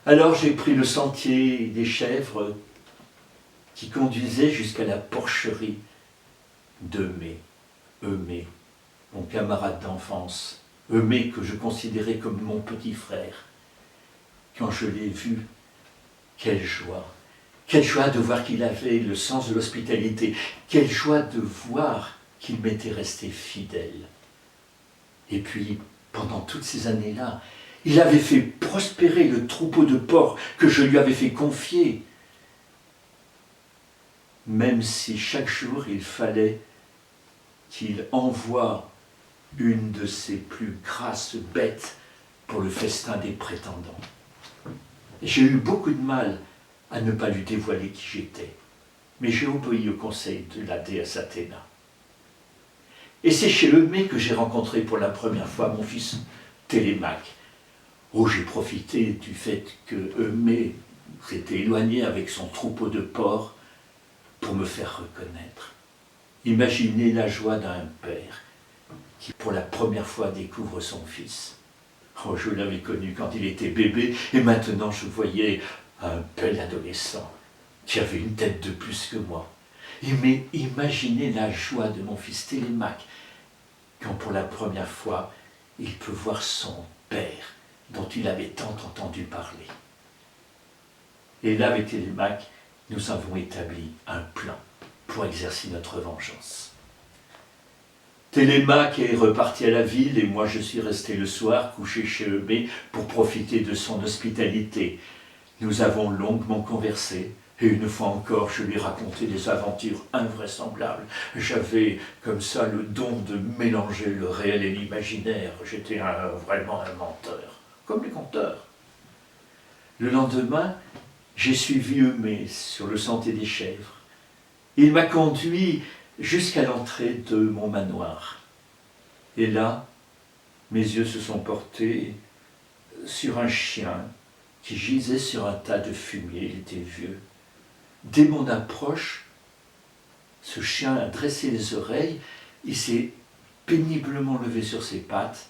Alors j'ai pris le sentier des chèvres qui conduisait jusqu'à la porcherie d'Eumée, mon camarade d'enfance, Eumée que je considérais comme mon petit frère. Quand je l'ai vu, quelle joie de voir qu'il avait le sens de l'hospitalité, quelle joie de voir qu'il m'était resté fidèle. Et puis, pendant toutes ces années-là, il avait fait prospérer le troupeau de porcs que je lui avais fait confier, même si chaque jour il fallait qu'il envoie une de ses plus grasses bêtes pour le festin des prétendants. J'ai eu beaucoup de mal à ne pas lui dévoiler qui j'étais, mais j'ai obéi au conseil de la déesse Athéna. Et c'est chez Eumée que j'ai rencontré pour la première fois mon fils Télémaque. Oh, j'ai profité du fait que Eumée s'était éloigné avec son troupeau de porcs pour me faire reconnaître. Imaginez la joie d'un père qui pour la première fois découvre son fils. Oh, je l'avais connu quand il était bébé et maintenant je voyais un bel adolescent qui avait une tête de plus que moi. Mais imaginez la joie de mon fils Télémaque quand pour la première fois il peut voir son père dont il avait tant entendu parler. Et là avec Télémaque, nous avons établi un plan pour exercer notre vengeance. Télémaque est reparti à la ville et moi je suis resté le soir couché chez Eumée pour profiter de son hospitalité. Nous avons longuement conversé et une fois encore je lui ai raconté des aventures invraisemblables. J'avais comme ça le don de mélanger le réel et l'imaginaire. J'étais vraiment un menteur, comme les conteurs. Le lendemain, j'ai suivi Eumée sur le sentier des chèvres. Il m'a conduit jusqu'à l'entrée de mon manoir. Et là, mes yeux se sont portés sur un chien qui gisait sur un tas de fumier. Il était vieux. Dès mon approche, ce chien a dressé les oreilles, il s'est péniblement levé sur ses pattes,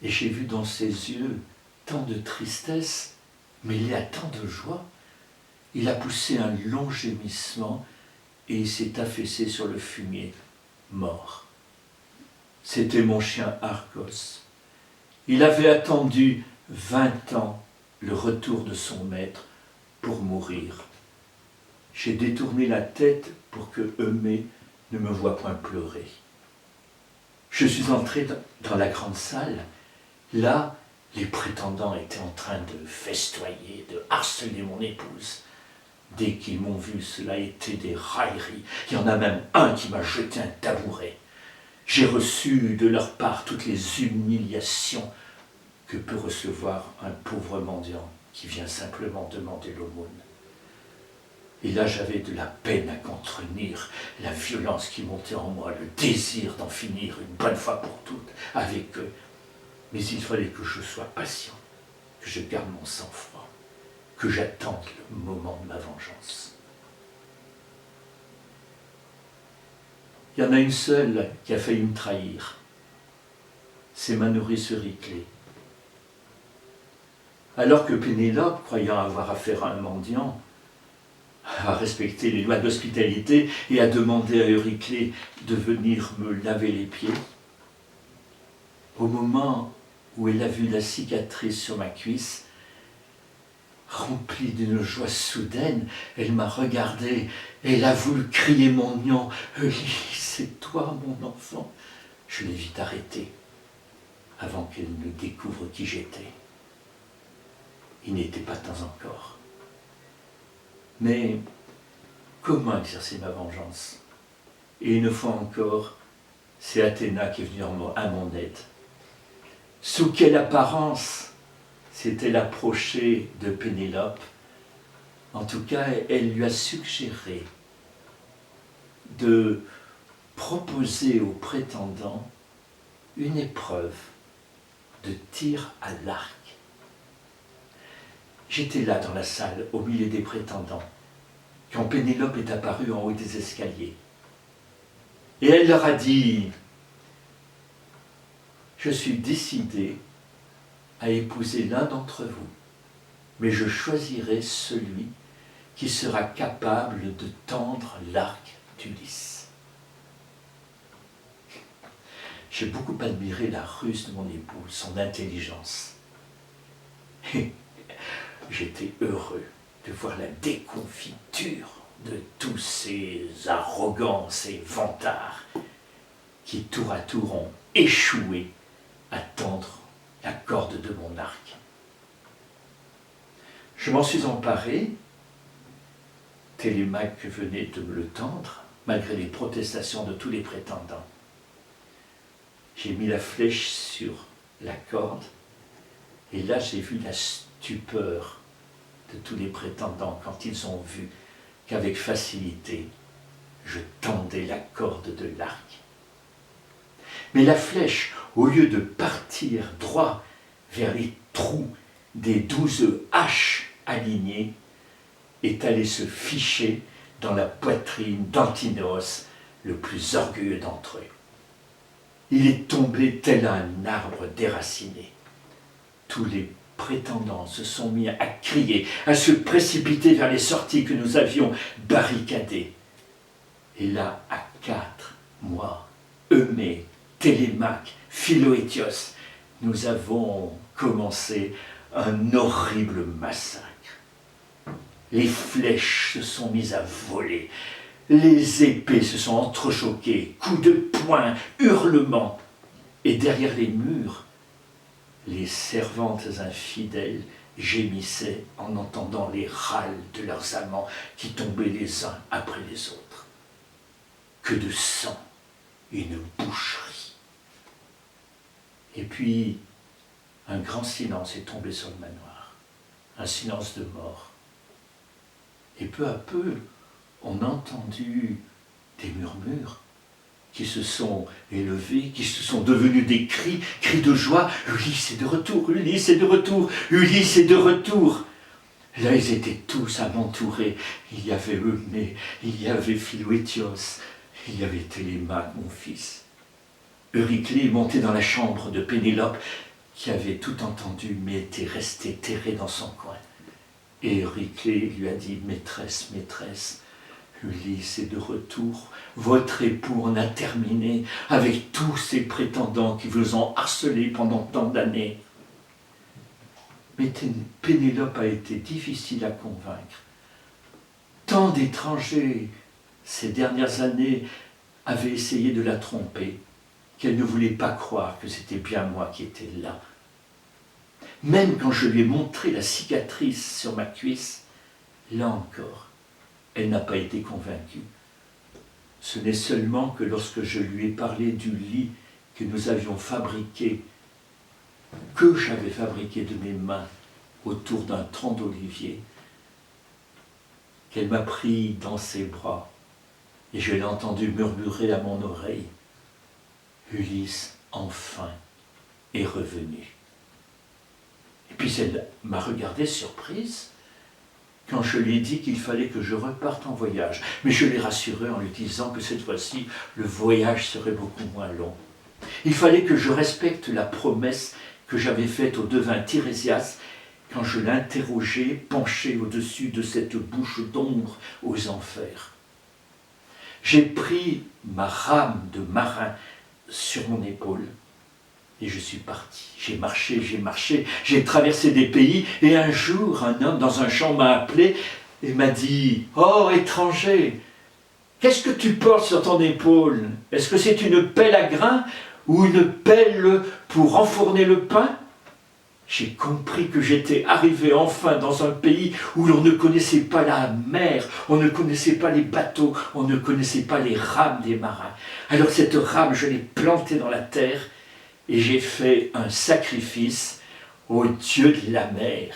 et j'ai vu dans ses yeux tant de tristesse, mais il y a tant de joie. Il a poussé un long gémissement et il s'est affaissé sur le fumier, mort. C'était mon chien Argos. Il avait attendu 20 ans le retour de son maître pour mourir. J'ai détourné la tête pour que Eumée ne me voie point pleurer. Je suis entré dans la grande salle. Là, les prétendants étaient en train de festoyer, de harceler mon épouse. Dès qu'ils m'ont vu, cela a été des railleries. Il y en a même un qui m'a jeté un tabouret. J'ai reçu de leur part toutes les humiliations que peut recevoir un pauvre mendiant qui vient simplement demander l'aumône. Et là, j'avais de la peine à contenir la violence qui montait en moi, le désir d'en finir une bonne fois pour toutes avec eux. Mais il fallait que je sois patient, que je garde mon sang-froid, que j'attende le moment de ma vengeance. Il y en a une seule qui a failli me trahir. C'est ma nourrice Euryclée. Alors que Pénélope, croyant avoir affaire à un mendiant, a respecté les lois d'hospitalité et a demandé à Euryclée de venir me laver les pieds, au moment où elle a vu la cicatrice sur ma cuisse, remplie d'une joie soudaine, elle m'a regardé et elle a voulu crier mon nom. « C'est toi, mon enfant !» Je l'ai vite arrêtée avant qu'elle ne découvre qui j'étais. Il n'était pas temps encore. Mais comment exercer ma vengeance? Et une fois encore, c'est Athéna qui est venue à mon aide. Sous quelle apparence s'est-elle approchée de Pénélope? En tout cas, elle lui a suggéré de proposer aux prétendants une épreuve de tir à l'arc. J'étais là dans la salle, au milieu des prétendants, quand Pénélope est apparue en haut des escaliers. Et elle leur a dit: « Je suis décidée à épouser l'un d'entre vous, mais je choisirai celui qui sera capable de tendre l'arc d'Ulysse. J'ai beaucoup admiré la ruse de mon épouse, son intelligence. Et j'étais heureux de voir la déconfiture de tous ces arrogants, ces vantards qui tour à tour ont échoué à tendre la corde de mon arc. Je m'en suis emparé. Télémaque venait de me le tendre, malgré les protestations de tous les prétendants. J'ai mis la flèche sur la corde, et là j'ai vu la stupeur de tous les prétendants quand ils ont vu qu'avec facilité, je tendais la corde de l'arc. Mais la flèche, au lieu de partir droit vers les trous des 12 haches alignées, est allée se ficher dans la poitrine d'Antinos, le plus orgueilleux d'entre eux. Il est tombé tel un arbre déraciné. Tous les prétendants se sont mis à crier, à se précipiter vers les sorties que nous avions barricadées. Et là, à 4, moi, Eumée, Télémaque, Philoétios, nous avons commencé un horrible massacre. Les flèches se sont mises à voler, les épées se sont entrechoquées, coups de poing, hurlements. Et derrière les murs, les servantes infidèles gémissaient en entendant les râles de leurs amants qui tombaient les uns après les autres. Que de sang, une boucherie. Et puis, un grand silence est tombé sur le manoir, un silence de mort. Et peu à peu, on a entendu des murmures qui se sont élevés, qui se sont devenus des cris, cris de joie. Ulysse est de retour, Ulysse est de retour, Ulysse est de retour. Là, ils étaient tous à m'entourer. Il y avait Eumée, il y avait Philoétios, il y avait Télémaque, mon fils. Euryclée est monté dans la chambre de Pénélope, qui avait tout entendu, mais était resté terré dans son coin. Et Euryclée lui a dit, « Maîtresse, maîtresse, Ulysse est de retour, votre époux en a terminé avec tous ces prétendants qui vous ont harcelé pendant tant d'années. » Mais Pénélope a été difficile à convaincre. Tant d'étrangers, ces dernières années, avaient essayé de la tromper, qu'elle ne voulait pas croire que c'était bien moi qui étais là. Même quand je lui ai montré la cicatrice sur ma cuisse, là encore, elle n'a pas été convaincue. Ce n'est seulement que lorsque je lui ai parlé du lit que nous avions fabriqué, que j'avais fabriqué de mes mains autour d'un tronc d'olivier, qu'elle m'a pris dans ses bras et je l'ai entendu murmurer à mon oreille, « Ulysse, enfin, est revenu. » Et puis elle m'a regardé surprise quand je lui ai dit qu'il fallait que je reparte en voyage. Mais je l'ai rassurée en lui disant que cette fois-ci, le voyage serait beaucoup moins long. Il fallait que je respecte la promesse que j'avais faite au devin Tirésias quand je l'interrogeais penché au-dessus de cette bouche d'ombre aux enfers. J'ai pris ma rame de marin sur mon épaule et je suis parti. J'ai marché, j'ai traversé des pays et un jour, un homme dans un champ m'a appelé et m'a dit « Oh, étranger, qu'est-ce que tu portes sur ton épaule? Est-ce que c'est une pelle à grains ou une pelle pour enfourner le pain ?» J'ai compris que j'étais arrivé enfin dans un pays où l'on ne connaissait pas la mer, on ne connaissait pas les bateaux, on ne connaissait pas les rames des marins. Alors cette rame, je l'ai plantée dans la terre et j'ai fait un sacrifice au Dieu de la mer,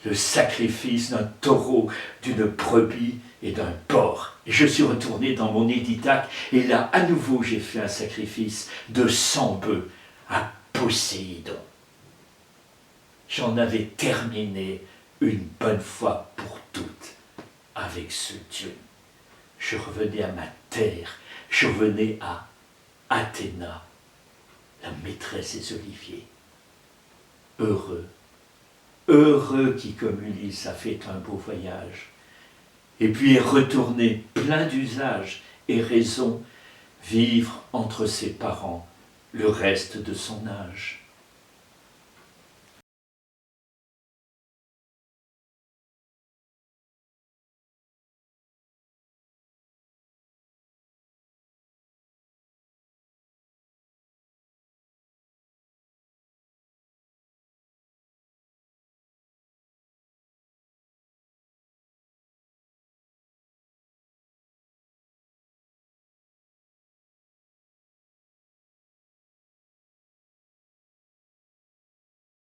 le sacrifice d'un taureau, d'une brebis et d'un porc. Et je suis retourné dans mon éditac et là, à nouveau, j'ai fait un sacrifice de 100 bœufs à Poséidon. J'en avais terminé une bonne fois pour toutes avec ce Dieu. Je revenais à ma terre, je revenais à Athéna, la maîtresse des oliviers. Heureux heureux qui, comme Ulysse, a fait un beau voyage, et puis est retourné plein d'usage et raison, vivre entre ses parents le reste de son âge.